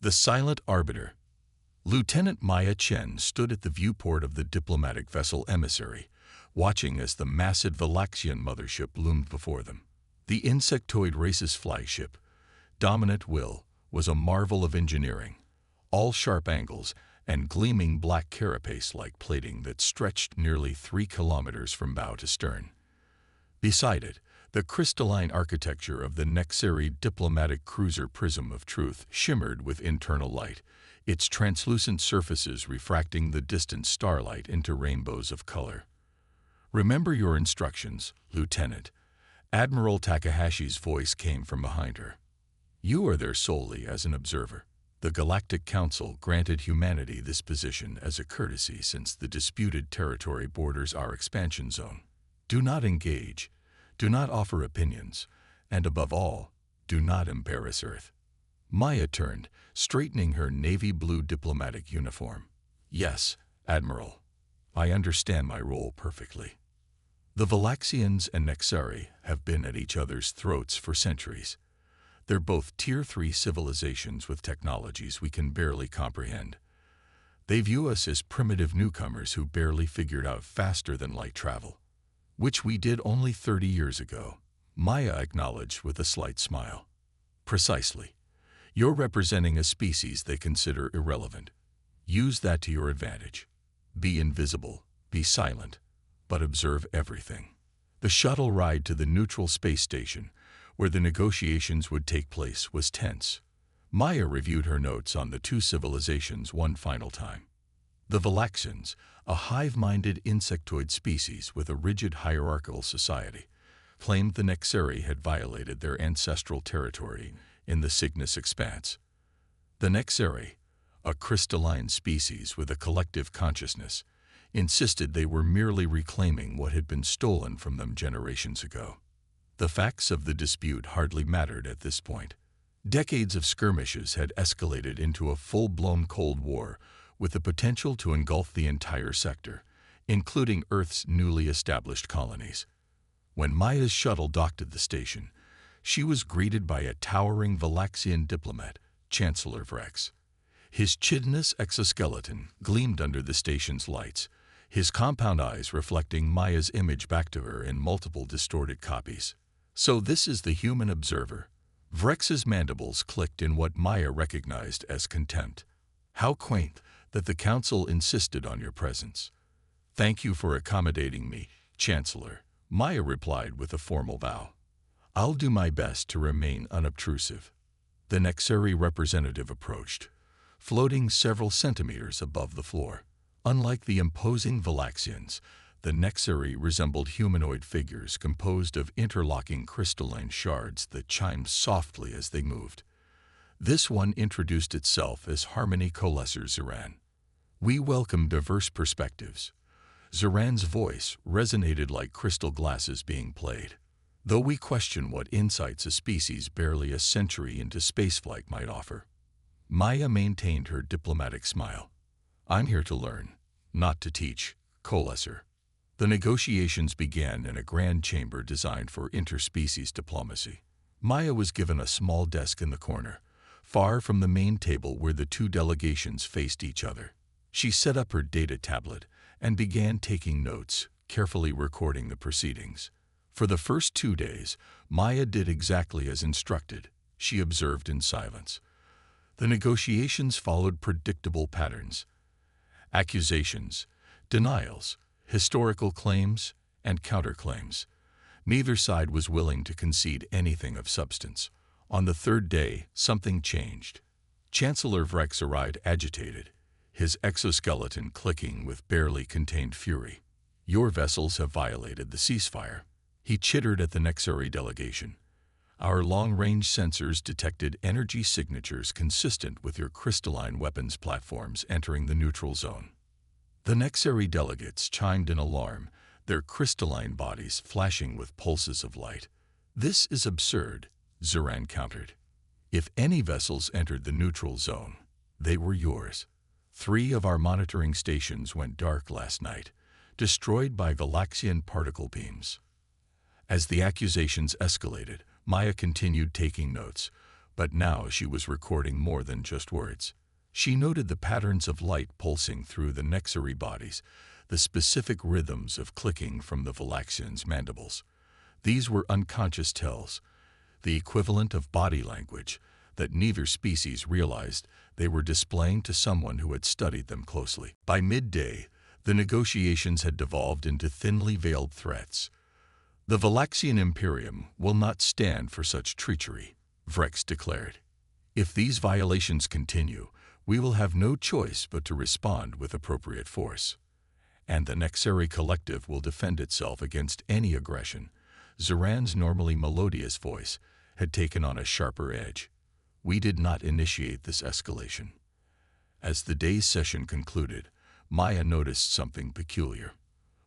The Silent Arbiter. Lieutenant Maya Chen stood at the viewport of the diplomatic vessel Emissary, watching as the massive Galaxian mothership loomed before them. The insectoid race's flagship, Dominant Will, was a marvel of engineering, all sharp angles and gleaming black carapace-like plating that stretched nearly 3 kilometers from bow to stern. Beside it, the crystalline architecture of the Nexari diplomatic cruiser Prism of Truth shimmered with internal light, its translucent surfaces refracting the distant starlight into rainbows of color. "Remember your instructions, Lieutenant." Admiral Takahashi's voice came from behind her. "You are there solely as an observer. The Galactic Council granted humanity this position as a courtesy since the disputed territory borders our expansion zone. Do not engage, do not offer opinions, and above all, do not embarrass Earth." Maya turned, straightening her navy blue diplomatic uniform. "Yes, Admiral. I understand my role perfectly." The Galaxians and Nexari have been at each other's throats for centuries. They're both Tier 3 civilizations with technologies we can barely comprehend. They view us as primitive newcomers who barely figured out faster-than-light travel, which we did only 30 years ago, Maya acknowledged with a slight smile. "Precisely. You're representing a species they consider irrelevant. Use that to your advantage. Be invisible, be silent, but observe everything." The shuttle ride to the neutral space station, where the negotiations would take place, was tense. Maya reviewed her notes on the two civilizations one final time. The Galaxians, a hive-minded insectoid species with a rigid hierarchical society, claimed the Nexari had violated their ancestral territory in the Cygnus expanse. The Nexari, a crystalline species with a collective consciousness, insisted they were merely reclaiming what had been stolen from them generations ago. The facts of the dispute hardly mattered at this point. Decades of skirmishes had escalated into a full-blown Cold War with the potential to engulf the entire sector, including Earth's newly established colonies. When Maya's shuttle docked at the station, she was greeted by a towering Galaxian diplomat, Chancellor Vrex. His chitinous exoskeleton gleamed under the station's lights, his compound eyes reflecting Maya's image back to her in multiple distorted copies. "So this is the human observer." Vrex's mandibles clicked in what Maya recognized as contempt. "How quaint that the Council insisted on your presence." "Thank you for accommodating me, Chancellor," Maya replied with a formal bow. "I'll do my best to remain unobtrusive." The Nexari representative approached, floating several centimeters above the floor. Unlike the imposing Galaxians, the Nexari resembled humanoid figures composed of interlocking crystalline shards that chimed softly as they moved. This one introduced itself as Harmony Coalescer Zeran. "We welcome diverse perspectives." Zeran's voice resonated like crystal glasses being played. "Though we question what insights a species barely a century into spaceflight might offer." Maya maintained her diplomatic smile. "I'm here to learn, not to teach, Coalescer." The negotiations began in a grand chamber designed for interspecies diplomacy. Maya was given a small desk in the corner, far from the main table where the two delegations faced each other. She set up her data tablet and began taking notes, carefully recording the proceedings. For the first 2 days, Maya did exactly as instructed. She observed in silence. The negotiations followed predictable patterns: accusations, denials, historical claims, and counterclaims. Neither side was willing to concede anything of substance. On the 3rd day, something changed. Chancellor Vrex arrived agitated, his exoskeleton clicking with barely contained fury. "Your vessels have violated the ceasefire." He chittered at the Nexari delegation. "Our long-range sensors detected energy signatures consistent with your crystalline weapons platforms entering the neutral zone." The Nexari delegates chimed in alarm, their crystalline bodies flashing with pulses of light. "This is absurd," Zeran countered. "If any vessels entered the neutral zone, they were yours. 3 of our monitoring stations went dark last night, destroyed by Galaxian particle beams." As the accusations escalated, Maya continued taking notes, But now she was recording more than just words. She noted the patterns of light pulsing through the Nexari bodies, the specific rhythms of clicking from the Valaxians' mandibles. These were unconscious tells, the equivalent of body language, that neither species realized they were displaying to someone who had studied them closely. By midday, the negotiations had devolved into thinly veiled threats. "The Valaxian Imperium will not stand for such treachery," Vrex declared. "If these violations continue, we will have no choice but to respond with appropriate force. And the Nexari Collective will defend itself against any aggression." Zoran's normally melodious voice had taken on a sharper edge. "We did not initiate this escalation." As the day's session concluded, Maya noticed something peculiar.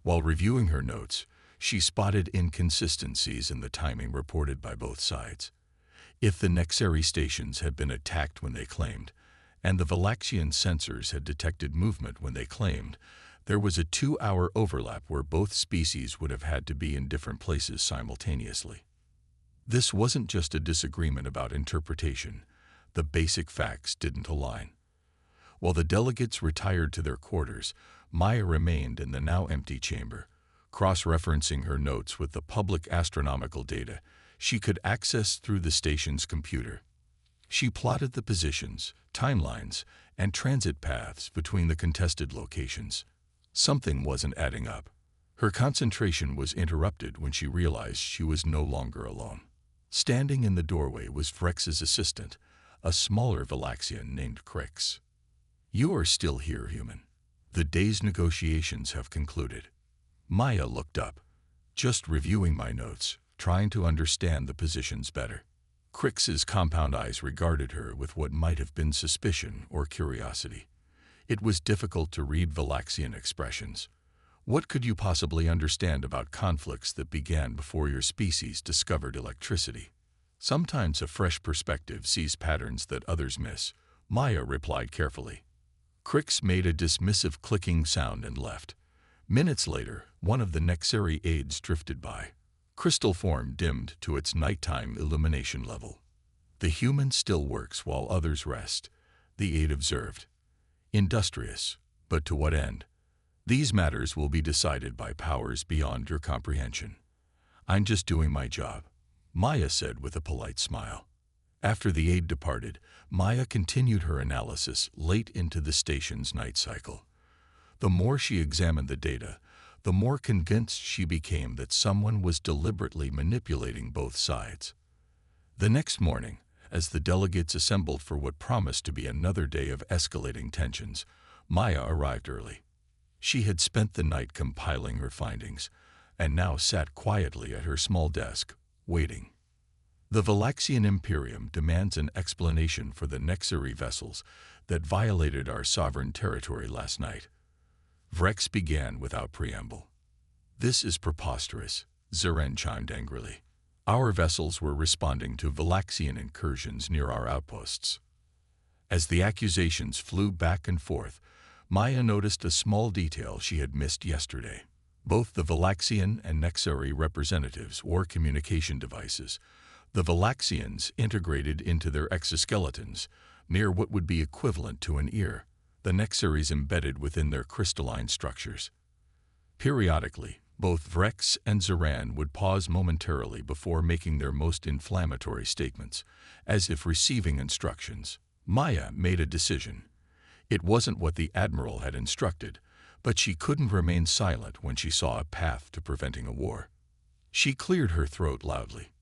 While reviewing her notes, she spotted inconsistencies in the timing reported by both sides. If the Nexari stations had been attacked when they claimed, and the Valaxian sensors had detected movement when they claimed, there was a 2-hour overlap where both species would have had to be in different places simultaneously. This wasn't just a disagreement about interpretation. The basic facts didn't align. While the delegates retired to their quarters, Maya remained in the now empty chamber, cross-referencing her notes with the public astronomical data she could access through the station's computer. She plotted the positions, timelines, and transit paths between the contested locations. Something wasn't adding up. Her concentration was interrupted when she realized she was no longer alone. Standing in the doorway was Vrex's assistant, a smaller Valaxian named Crix. "You are still here, human. The day's negotiations have concluded." Maya looked up. "Just reviewing my notes, trying to understand the positions better." Crix's compound eyes regarded her with what might have been suspicion or curiosity. It was difficult to read Valaxian expressions. What could you possibly understand about conflicts that began before your species discovered electricity? Sometimes a fresh perspective sees patterns that others miss, Maya replied carefully. Crix made a dismissive clicking sound and left. Minutes later, one of the Nexari aides drifted by. Crystal form dimmed to its nighttime illumination level. "The human still works while others rest," the aide observed. "Industrious, but to what end? These matters will be decided by powers beyond your comprehension." "I'm just doing my job," Maya said with a polite smile. After the aide departed, Maya continued her analysis late into the station's night cycle. The more she examined the data, the more convinced she became that someone was deliberately manipulating both sides. The next morning, as the delegates assembled for what promised to be another day of escalating tensions, Maya arrived early. She had spent the night compiling her findings, and now sat quietly at her small desk, waiting. "The Valaxian Imperium demands an explanation for the Nexari vessels that violated our sovereign territory last night." Vrex began without preamble. "This is preposterous," Zoran chimed angrily. "Our vessels were responding to Valaxian incursions near our outposts." As the accusations flew back and forth, Maya noticed a small detail she had missed yesterday. Both the Valaxian and Nexari representatives wore communication devices, the Valaxians integrated into their exoskeletons, near what would be equivalent to an ear, the Nexaris embedded within their crystalline structures. Periodically, both Vrex and Zoran would pause momentarily before making their most inflammatory statements, as if receiving instructions. Maya made a decision. It wasn't what the Admiral had instructed, but she couldn't remain silent when she saw a path to preventing a war. She cleared her throat loudly.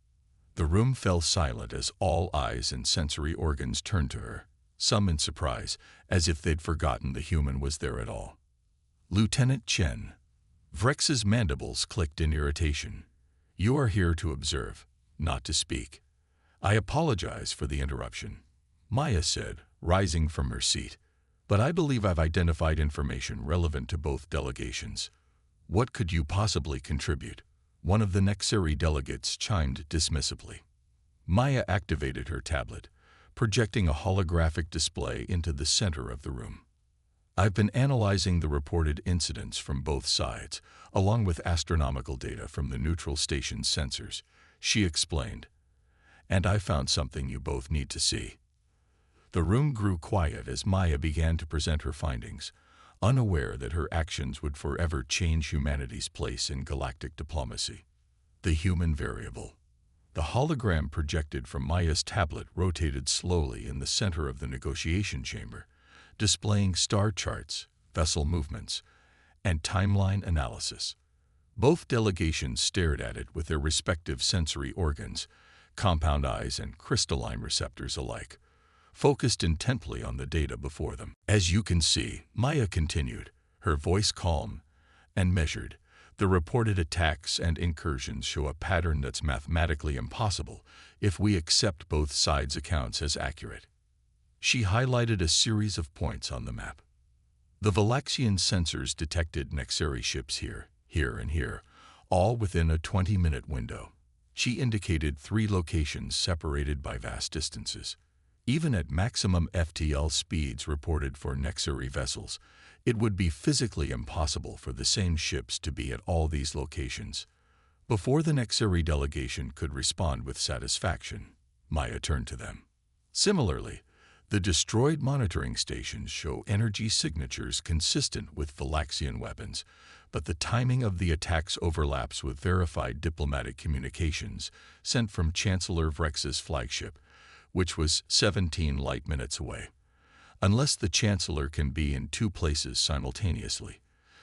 The room fell silent as all eyes and sensory organs turned to her, some in surprise, as if they'd forgotten the human was there at all. "Lieutenant Chen." Vrex's mandibles clicked in irritation. "You are here to observe, not to speak." "I apologize for the interruption," Maya said, rising from her seat. "But I believe I've identified information relevant to both delegations." "What could you possibly contribute?" One of the Nexari delegates chimed dismissively. Maya activated her tablet, projecting a holographic display into the center of the room. "I've been analyzing the reported incidents from both sides, along with astronomical data from the neutral station's sensors," she explained. And I found something you both need to see. The room grew quiet as Maya began to present her findings, unaware that her actions would forever change humanity's place in galactic diplomacy. The human variable. The hologram projected from Maya's tablet rotated slowly in the center of the negotiation chamber, displaying star charts, vessel movements, and timeline analysis. Both delegations stared at it with their respective sensory organs, compound eyes and crystalline receptors alike, focused intently on the data before them. As you can see, Maya continued, her voice calm and measured. The reported attacks and incursions show a pattern that's mathematically impossible if we accept both sides' accounts as accurate. She highlighted a series of points on the map. The Galaxian sensors detected Nexari ships here, and here, all within a 20-minute window. She indicated 3 locations separated by vast distances. Even at maximum FTL speeds reported for Nexari vessels, it would be physically impossible for the same ships to be at all these locations. Before the Nexari delegation could respond with satisfaction, Maya turned to them. Similarly, the destroyed monitoring stations show energy signatures consistent with Galaxian weapons, but the timing of the attacks overlaps with verified diplomatic communications sent from Chancellor Vrex's flagship, which was 17 light minutes away. Unless the Chancellor can be in 2 places simultaneously,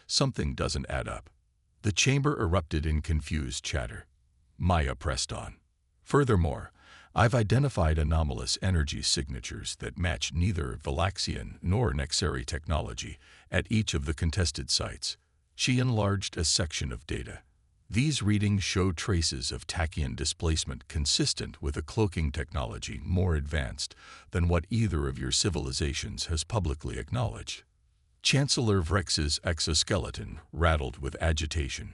something doesn't add up. The chamber erupted in confused chatter. Maya pressed on. Furthermore, I've identified anomalous energy signatures that match neither Galaxian nor Nexari technology at each of the contested sites. She enlarged a section of data. These readings show traces of tachyon displacement consistent with a cloaking technology more advanced than what either of your civilizations has publicly acknowledged. Chancellor Vrex's exoskeleton rattled with agitation.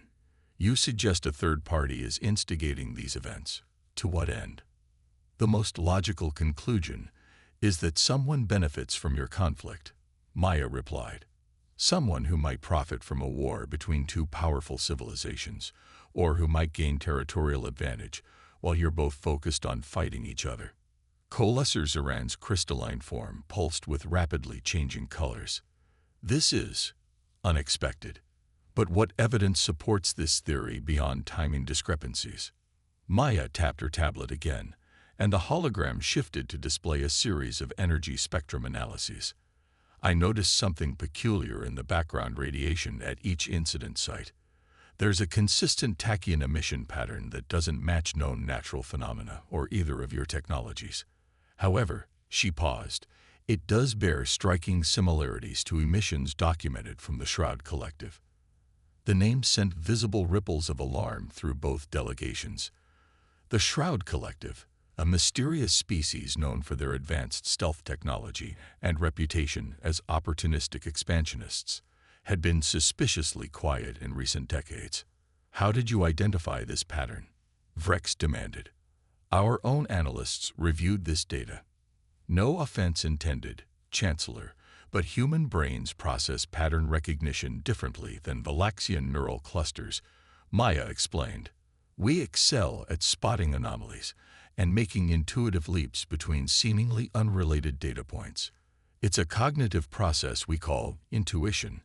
You suggest a third party is instigating these events. To what end? The most logical conclusion is that someone benefits from your conflict, Maya replied. Someone who might profit from a war between 2 powerful civilizations, or who might gain territorial advantage while you're both focused on fighting each other. Coalescer Zeran's crystalline form pulsed with rapidly changing colors. This is unexpected. But what evidence supports this theory beyond timing discrepancies? Maya tapped her tablet again, and the hologram shifted to display a series of energy spectrum analyses. I noticed something peculiar in the background radiation at each incident site. There's a consistent tachyon emission pattern that doesn't match known natural phenomena or either of your technologies. However, she paused. It does bear striking similarities to emissions documented from the Shroud Collective. The name sent visible ripples of alarm through both delegations. The Shroud Collective, a mysterious species known for their advanced stealth technology and reputation as opportunistic expansionists, had been suspiciously quiet in recent decades. How did you identify this pattern? Vrex demanded. Our own analysts reviewed this data. No offense intended, Chancellor, but human brains process pattern recognition differently than Galaxian neural clusters, Maya explained. We excel at spotting anomalies and making intuitive leaps between seemingly unrelated data points. It's a cognitive process we call intuition,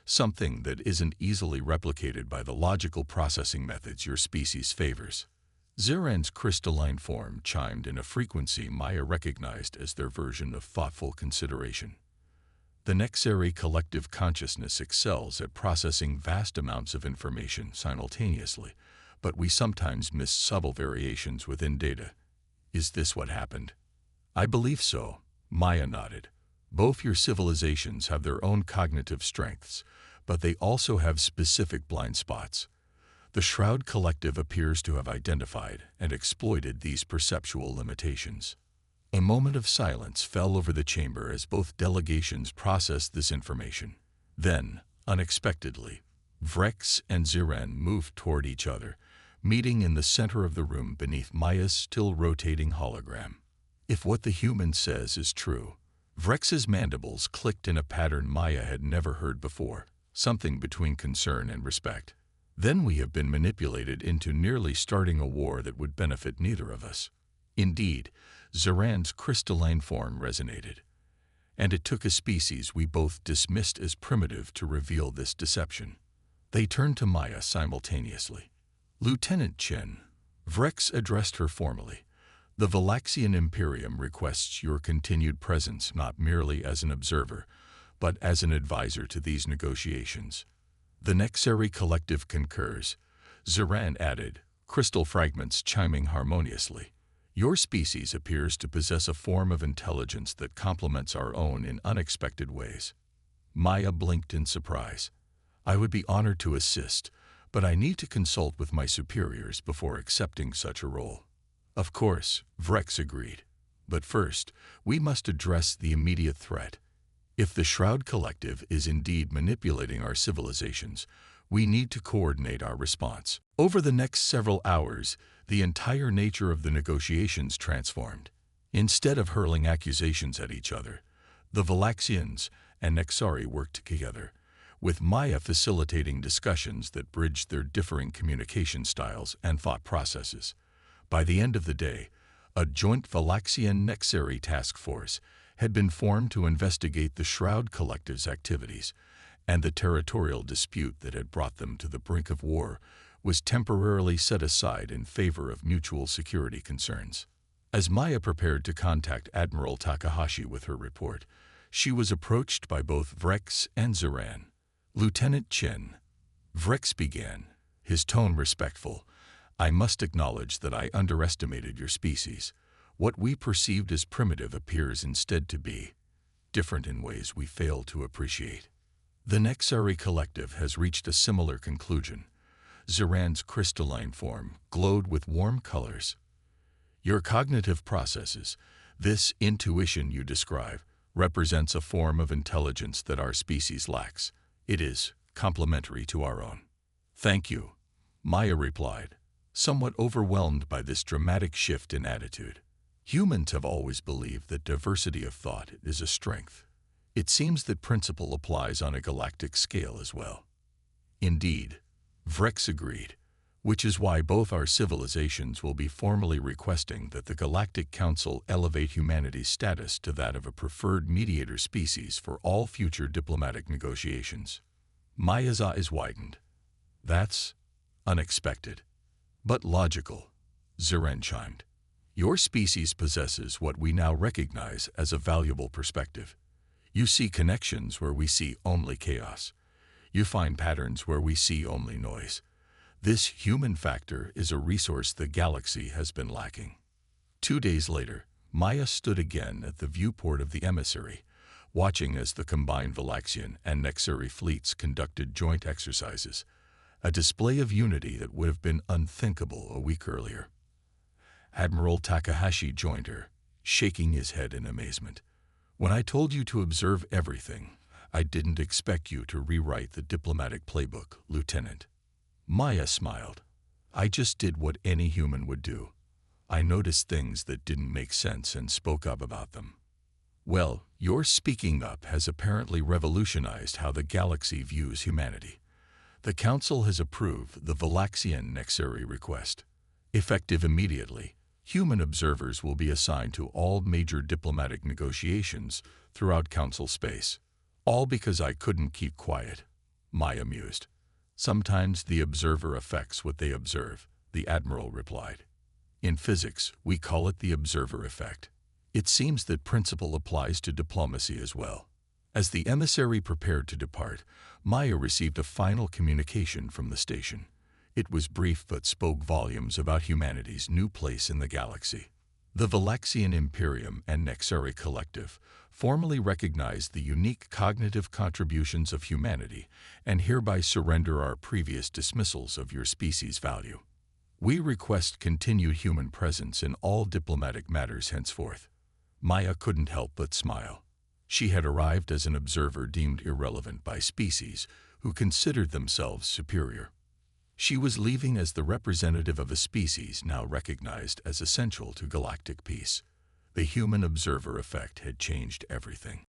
something that isn't easily replicated by the logical processing methods your species favors. Zeran's crystalline form chimed in a frequency Maya recognized as their version of thoughtful consideration. The Nexari collective consciousness excels at processing vast amounts of information simultaneously, but we sometimes miss subtle variations within data. Is this what happened? I believe so, Maya nodded. Both your civilizations have their own cognitive strengths, but they also have specific blind spots. The Shroud Collective appears to have identified and exploited these perceptual limitations. A moment of silence fell over the chamber as both delegations processed this information. Then, unexpectedly, Vrex and Zeran moved toward each other, meeting in the center of the room beneath Maya's still-rotating hologram. If what the human says is true, Vrex's mandibles clicked in a pattern Maya had never heard before, something between concern and respect. Then we have been manipulated into nearly starting a war that would benefit neither of us. Indeed, Zeran's crystalline form resonated, and it took a species we both dismissed as primitive to reveal this deception. They turned to Maya simultaneously. Lieutenant Chen, Vrex addressed her formally. The Galaxian Imperium requests your continued presence not merely as an observer, but as an advisor to these negotiations. The Nexari Collective concurs, Zeran added, crystal fragments chiming harmoniously. Your species appears to possess a form of intelligence that complements our own in unexpected ways. Maya blinked in surprise. I would be honored to assist, but I need to consult with my superiors before accepting such a role. Of course, Vrex agreed. But first, we must address the immediate threat. If the Shroud Collective is indeed manipulating our civilizations, we need to coordinate our response. Over the next several hours, the entire nature of the negotiations transformed. Instead of hurling accusations at each other, the Galaxians and Nexari worked together, with Maya facilitating discussions that bridged their differing communication styles and thought processes. By the end of the day, a joint Galaxian-Nexari task force had been formed to investigate the Shroud Collective's activities, and the territorial dispute that had brought them to the brink of war was temporarily set aside in favor of mutual security concerns. As Maya prepared to contact Admiral Takahashi with her report, she was approached by both Vrex and Zeran. Lieutenant Chen, Vrex began, his tone respectful. I must acknowledge that I underestimated your species. What we perceived as primitive appears instead to be different in ways we fail to appreciate. The Nexari Collective has reached a similar conclusion. Zeran's crystalline form glowed with warm colors. Your cognitive processes, this intuition you describe, represents a form of intelligence that our species lacks. It is complementary to our own. Thank you, Maya replied, somewhat overwhelmed by this dramatic shift in attitude. Humans have always believed that diversity of thought is a strength. It seems that principle applies on a galactic scale as well. Indeed, Vrex agreed, which is why both our civilizations will be formally requesting that the Galactic Council elevate humanity's status to that of a preferred mediator species for all future diplomatic negotiations. Maya's eyes widened. That's unexpected, but logical, Zeran chimed. Your species possesses what we now recognize as a valuable perspective. You see connections where we see only chaos. You find patterns where we see only noise. This human factor is a resource the galaxy has been lacking. 2 days later, Maya stood again at the viewport of the emissary, watching as the combined Galaxian and Nexari fleets conducted joint exercises, a display of unity that would have been unthinkable a week earlier. Admiral Takahashi joined her, shaking his head in amazement. When I told you to observe everything, I didn't expect you to rewrite the diplomatic playbook, Lieutenant. Maya smiled. I just did what any human would do. I noticed things that didn't make sense and spoke up about them. Well, your speaking up has apparently revolutionized how the galaxy views humanity. The Council has approved the Galaxian Nexari request. Effective immediately, human observers will be assigned to all major diplomatic negotiations throughout Council space. All because I couldn't keep quiet, Maya mused. Sometimes the observer affects what they observe, the Admiral replied. In physics, we call it the observer effect. It seems that principle applies to diplomacy as well. As the emissary prepared to depart, Maya received a final communication from the station. It was brief but spoke volumes about humanity's new place in the galaxy. The Galaxian Imperium and Nexari Collective formally recognize the unique cognitive contributions of humanity and hereby surrender our previous dismissals of your species' value. We request continued human presence in all diplomatic matters henceforth. Maya couldn't help but smile. She had arrived as an observer deemed irrelevant by species who considered themselves superior. She was leaving as the representative of a species now recognized as essential to galactic peace. The human observer effect had changed everything.